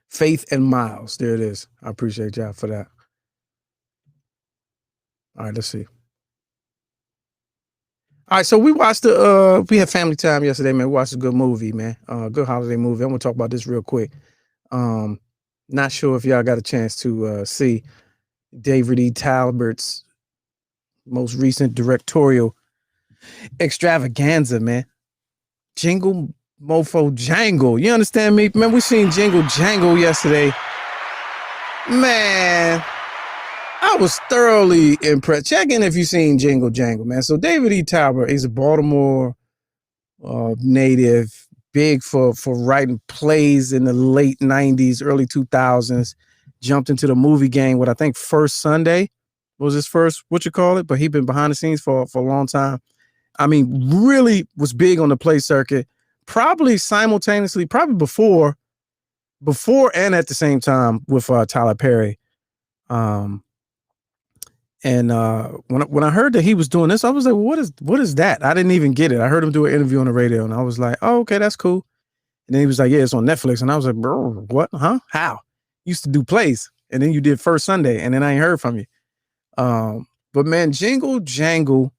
Faith and Miles. There it is. I appreciate y'all for that. All right, let's see. All right, so we watched we had family time yesterday, man. We watched a good movie, man. Good holiday movie. I'm gonna talk about this real quick. Not sure if y'all got a chance to see David E. Talbert's most recent directorial extravaganza, man. Jingle Mofo Jangle. You understand me? Man, we seen Jingle Jangle yesterday. Man, I was thoroughly impressed. Check in if you've seen Jingle Jangle, man. So David E. Talbert, he's a Baltimore native, big for writing plays in the late 90s, early 2000s. Jumped into the movie game with, I think, First Sunday was his first, but he'd been behind the scenes for a long time. I mean, really was big on the play circuit, probably simultaneously, probably before and at the same time with Tyler Perry. And when I heard that he was doing this, I was like, well, what is that? I didn't even get it. I heard him do an interview on the radio, and I was like, oh, okay, that's cool. And then he was like, yeah, it's on Netflix. And I was like, bro, what? Huh? How? Used to do plays, and then you did First Sunday, and then I ain't heard from you. But man, Jingle Jangle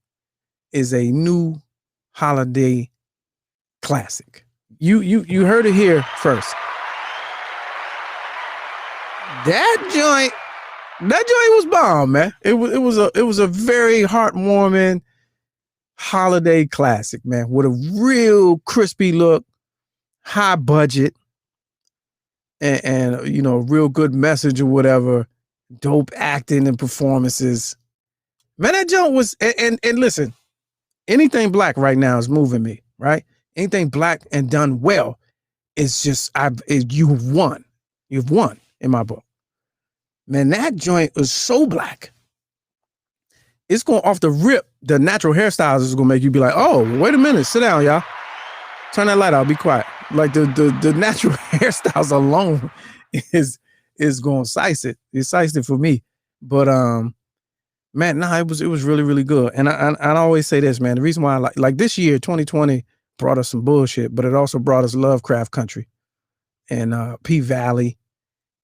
is a new holiday classic. You heard it here first. That joint was bomb, man. It was a very heartwarming holiday classic, man, with a real crispy look, high budget, and you know, real good message or whatever, dope acting and performances. Man, that joint was and listen, anything black right now is moving me, right? Anything black and done well is just you've won. You've won in my book. Man, that joint was so black. It's going off the rip. The natural hairstyles is gonna make you be like, oh, wait a minute, sit down, y'all. Turn that light out, be quiet. Like the natural hairstyles alone is gonna size it. It sized it for me. But man, nah, it was really, really good. And I always say this, man. The reason why I like this year, 2020 brought us some bullshit, but it also brought us Lovecraft Country and P Valley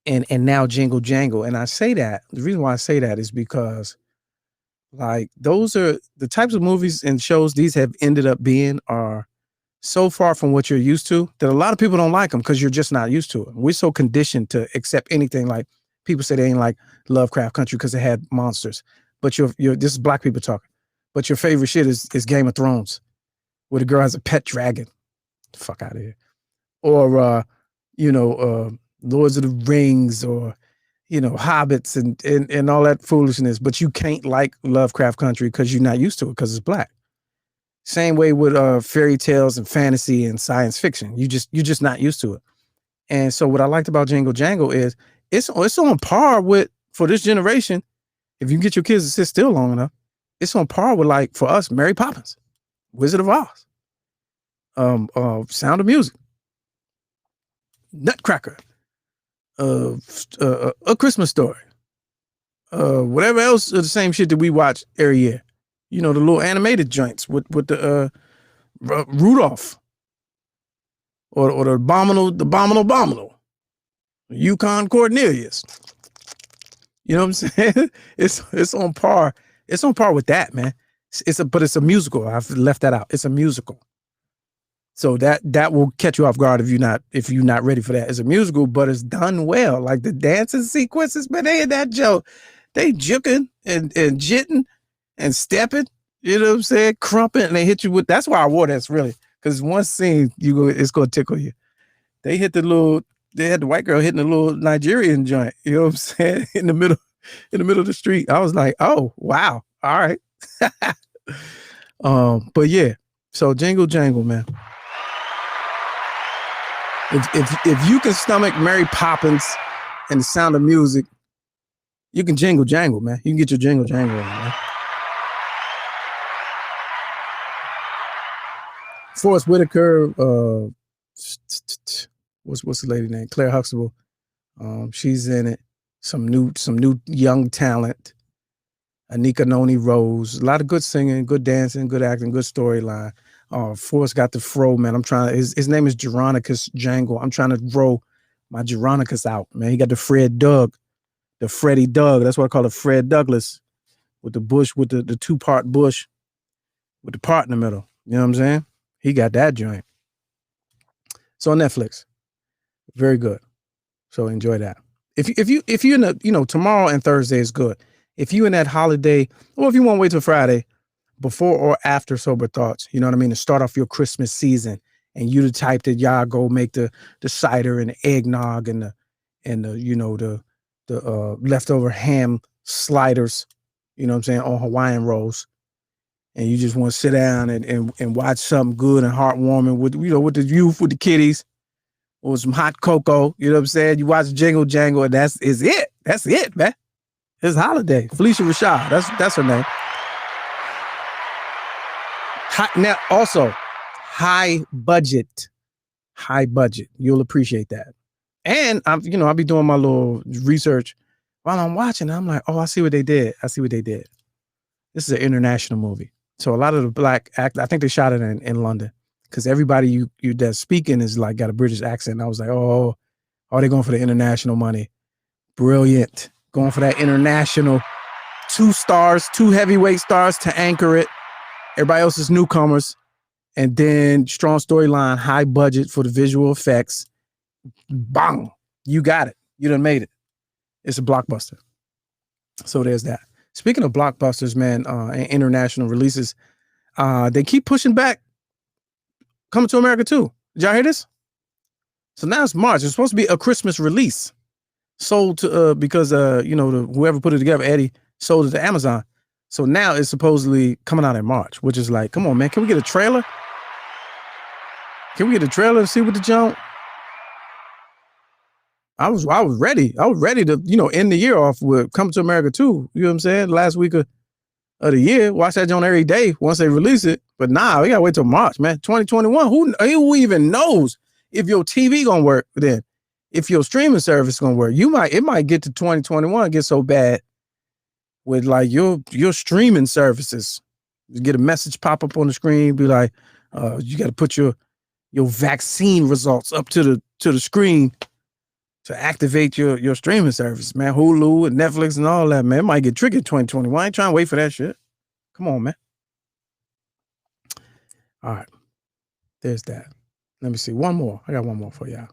and now Jingle Jangle. And I say that, the reason why I say that is because like those are the types of movies and shows these have ended up being are so far from what you're used to that a lot of people don't like them because you're just not used to it. We're so conditioned to accept anything. Like people say they ain't like Lovecraft Country because it had monsters, but your this is black people talking. But your favorite shit is Game of Thrones, where the girl has a pet dragon. Fuck out of here. Or Lords of the Rings, or Hobbits and all that foolishness. But you can't like Lovecraft Country because you're not used to it because it's black. Same way with fairy tales and fantasy and science fiction. You're just not used to it. And so what I liked about Jingle Jangle is it's on par with, for this generation, if you can get your kids to sit still long enough, it's on par with, like, for us, Mary Poppins, Wizard of Oz, Sound of Music, Nutcracker, A Christmas Story, whatever else of the same shit that we watch every year. The little animated joints with the Rudolph, or the Abominable, Yukon Cornelius. You know what I'm saying? It's on par. It's on par with that, man. But it's a musical. I've left that out. It's a musical. So that will catch you off guard if you're not ready for that. It's a musical, but it's done well. Like the dancing sequences, man, they in that joke. They juking and jitting and stepping, you know what I'm saying? Crumping, and they hit you with, that's why I wore this really. Because one scene it's gonna tickle you. They had the white girl hitting the little Nigerian joint, you know what I'm saying? In the middle of the street. I was like, oh wow, all right. But yeah, so Jingle Jangle, man. If you can stomach Mary Poppins and the Sound of Music, you can Jingle Jangle, man. You can get your Jingle Jangle on, man. Forrest Whitaker, what's the lady name? Claire Huxtable. She's in it. Some new young talent. Anika Noni Rose. A lot of good singing, good dancing, good acting, good storyline. Forrest got the fro, man. His name is Geronicus Jangle. I'm trying to grow my Geronicus out, man. He got the Freddie Doug. That's what I call it, Fred Douglass, with the bush, with the two-part bush, with the part in the middle. You know what I'm saying? He got that joint. It's on Netflix. Very good. So enjoy that. If you in the, tomorrow and Thursday is good. If you in that holiday, or if you want to wait till Friday, before or after Sober Thoughts, you know what I mean, to start off your Christmas season, and you the type that y'all go make the cider and the eggnog and the leftover ham sliders, you know what I'm saying, on Hawaiian rolls. And you just want to sit down and watch something good and heartwarming with the youth, with the kiddies, or some hot cocoa. You know what I'm saying? You watch Jingle Jangle, and that's it. That's it, man. It's holiday. Felicia Rashad. That's her name. Now, also, high budget. You'll appreciate that. And I'll be doing my little research while I'm watching. I'm like, oh, I see what they did. This is an international movie. So a lot of the black actors, I think they shot it in London, because everybody you that's speaking is like got a British accent. And I was like, oh, they're going for the international money. Brilliant. Going for that international. 2 stars, 2 heavyweight stars to anchor it. Everybody else is newcomers. And then strong storyline, high budget for the visual effects. Bang. You got it. You done made it. It's a blockbuster. So there's that. Speaking of blockbusters, man, and international releases, they keep pushing back Coming to America 2. Did y'all hear this? So now it's March. It's supposed to be a Christmas release. Sold to because whoever put it together, Eddie, sold it to Amazon. So now it's supposedly coming out in March, which is like, come on, man, can we get a trailer? Can we get a trailer to see what the jump? I was ready. I was ready to, end the year off with Coming to America 2. You know what I'm saying? Last week of the year. Watch that joint every day once they release it. But nah, we gotta wait till March, man. 2021. Who even knows if your TV gonna work then? If your streaming service gonna work? It might get to 2021, get so bad with like your streaming services. You get a message pop up on the screen, be like, you gotta put your vaccine results up to the screen to activate your streaming service, man. Hulu and Netflix and all that, man. It might get tricky in 2021. I ain't trying to wait for that shit. Come on, man. All right. There's that. Let me see. One more. I got one more for y'all.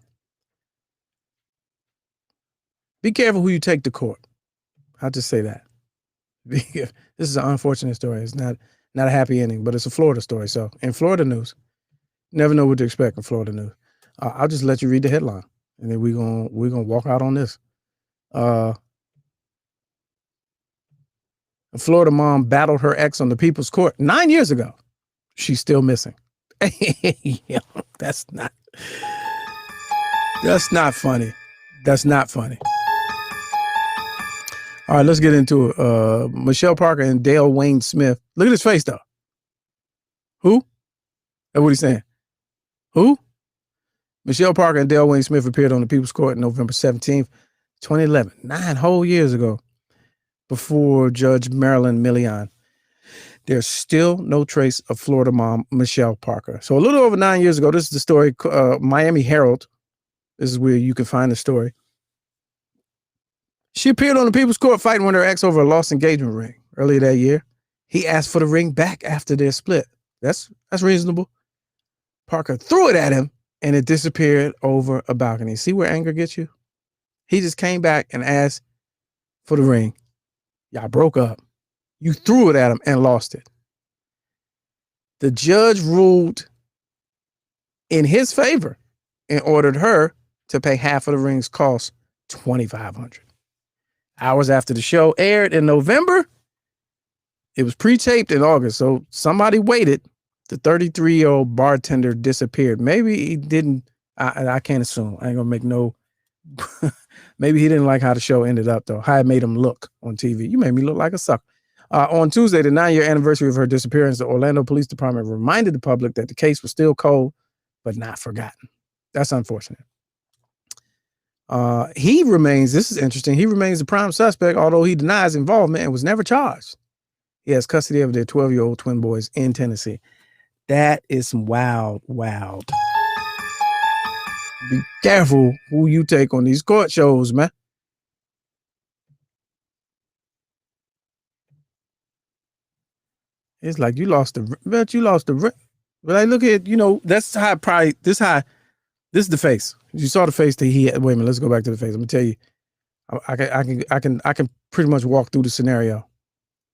Be careful who you take to court. I'll just say that. This is an unfortunate story. It's not a happy ending, but it's a Florida story. So in Florida news, never know what to expect in Florida news. I'll just let you read the headline, and then we're gonna walk out on this. A Florida mom battled her ex on the People's Court 9 years ago. She's still missing. Yeah, that's not funny. That's not funny. All right, let's get into it. Michelle Parker and Dale Wayne Smith. Look at his face, though. Who? That's what he's saying. Who? Michelle Parker and Dale Wayne Smith appeared on the People's Court November 17th, 2011, 9 whole years ago, before Judge Marilyn Milian. There's still no trace of Florida mom Michelle Parker. So a little over 9 years ago, this is the story, Miami Herald. This is where you can find the story. She appeared on the People's Court fighting with her ex over a lost engagement ring. Earlier that year, he asked for the ring back after their split. That's reasonable. Parker threw it at him, and it disappeared over a balcony. See where anger gets you? He just came back and asked for the ring. Y'all broke up. You threw it at him and lost it. The judge ruled in his favor and ordered her to pay half of the ring's cost, $2,500. Hours after the show aired in November, it was pre-taped in August, so somebody waited. The 33-year-old bartender disappeared. Maybe he didn't. I can't assume. I ain't gonna make no. Maybe he didn't like how the show ended up, though. How it made him look on TV. You made me look like a sucker. On Tuesday, the 9-year anniversary of her disappearance, the Orlando Police Department reminded the public that the case was still cold, but not forgotten. That's unfortunate. He remains, this is interesting, he remains the prime suspect, although he denies involvement and was never charged. He has custody of their 12-year-old twin boys in Tennessee. That is some wild. Be careful who you take on these court shows, man. It's like you lost the like, look at, that's how probably this is the face. You saw the face that he had. Wait a minute, let's go back to the face. Let me tell you. I can pretty much walk through the scenario.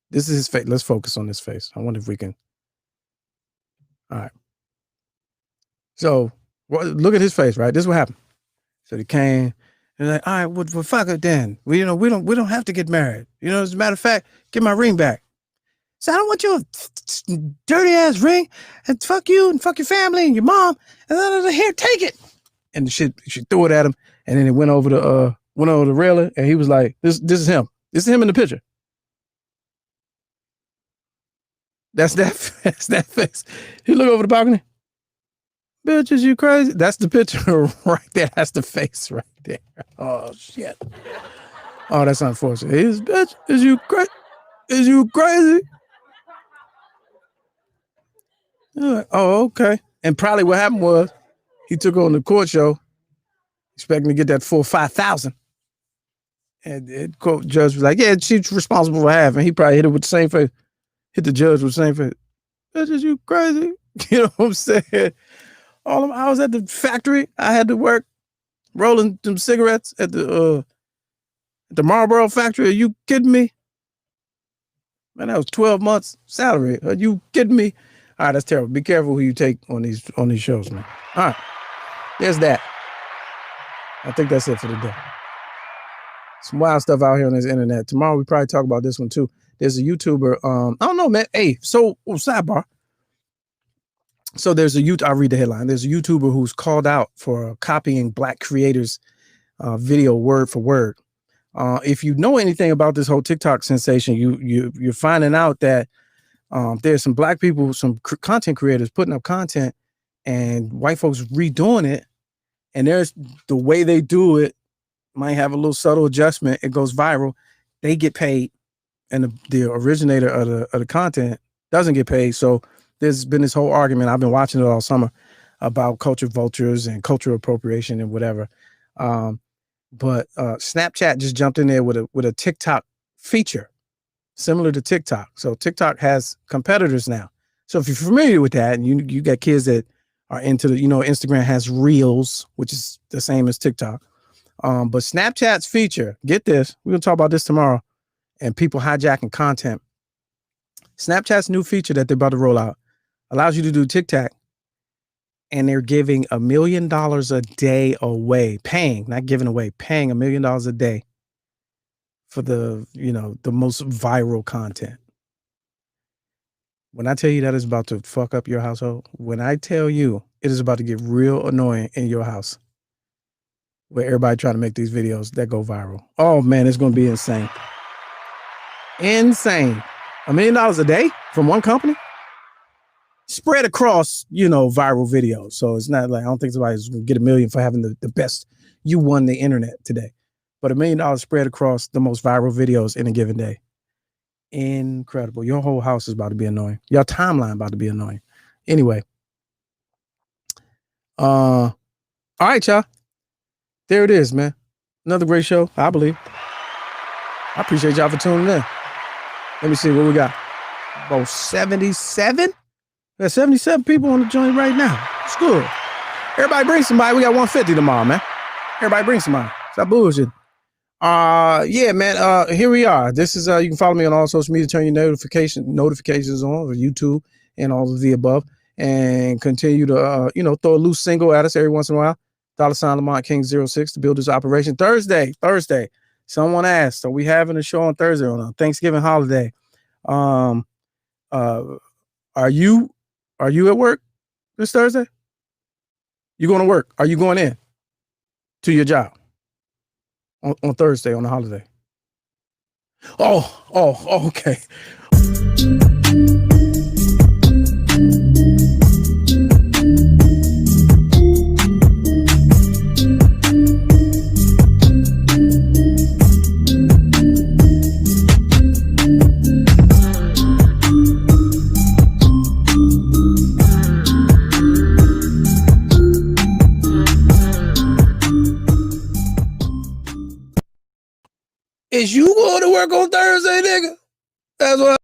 This is his face. Let's focus on this face. I wonder if we can. All right. So look at his face, right? This is what happened. So he came and like, all right, well, fuck it then. We don't have to get married. As a matter of fact, get my ring back. So I don't want your dirty ass ring, and fuck you and fuck your family and your mom. And here, take it. And she threw it at him, and then it went over the railing, and he was like, "This is him. This is him in the picture." That's that face. He looked over the balcony. Bitch, is you crazy? That's the picture right there. That's the face right there. Oh shit. Oh, that's unfortunate. Bitch, is you crazy? Is you crazy? Like, oh, okay. And probably what happened was he took on the court show, expecting to get that full $5,000. And the court judge was like, yeah, she's responsible for half. And he probably hit it with the same face. Hit the judge with the same face. Bitches, you crazy? You know what I'm saying? All them hours at the factory, I had to work rolling them cigarettes at the Marlboro factory. Are you kidding me? Man, that was 12 months salary. Are you kidding me? All right, that's terrible. Be careful who you take on these shows, man. All right, there's that. I think that's it for the day. Some wild stuff out here on this internet. Tomorrow we probably talk about this one too. There's a YouTuber. I don't know, man. Hey, so sidebar. So there's I'll read the headline. There's a YouTuber who's called out for copying black creators' video word for word. If you know anything about this whole TikTok sensation, you're finding out that there's some black people, some content creators putting up content, and white folks redoing it. And there's the way they do it might have a little subtle adjustment. It goes viral. They get paid, and the originator of the content doesn't get paid. So there's been this whole argument. I've been watching it all summer about culture vultures and cultural appropriation and whatever. But Snapchat just jumped in there with a TikTok feature similar to TikTok. So TikTok has competitors now. So if you're familiar with that, and you got kids that are into Instagram has Reels, which is the same as TikTok. But Snapchat's feature, get this, we're gonna talk about this tomorrow, and people hijacking content. Snapchat's new feature that they're about to roll out allows you to do TikTok, and they're giving $1 million a day away, paying, not giving away, paying $1 million a day for the most viral content. When I tell you that is about to fuck up your household, when I tell you it is about to get real annoying in your house, where everybody trying to make these videos that go viral. Oh man, it's going to be insane. Insane. $1 million a day from one company? Spread across, viral videos. So it's not like, I don't think somebody's going to get $1 million for having the best. You won the internet today. But $1 million spread across the most viral videos in a given day. Incredible. Your whole house is about to be annoying. Your timeline about to be annoying. Anyway. All right, y'all. There it is, man. Another great show, I believe. I appreciate y'all for tuning in. Let me see what we got. About 77? There's 77 people on the joint right now. It's good. Everybody bring somebody. We got 150 tomorrow, man. Everybody bring somebody. Stop bullshit. Yeah, man. Here we are. This is you can follow me on all social media. Turn your notifications on for YouTube and all of the above, and continue to throw a loose single at us every once in a while. $ Lamont King 06 to build this operation. Thursday. Someone asked, are we having a show on Thursday on a Thanksgiving holiday? Are you at work this Thursday? You going to work? Are you going in to your job on Thursday on the holiday? Oh, okay. Is you going to work on Thursday, nigga? That's what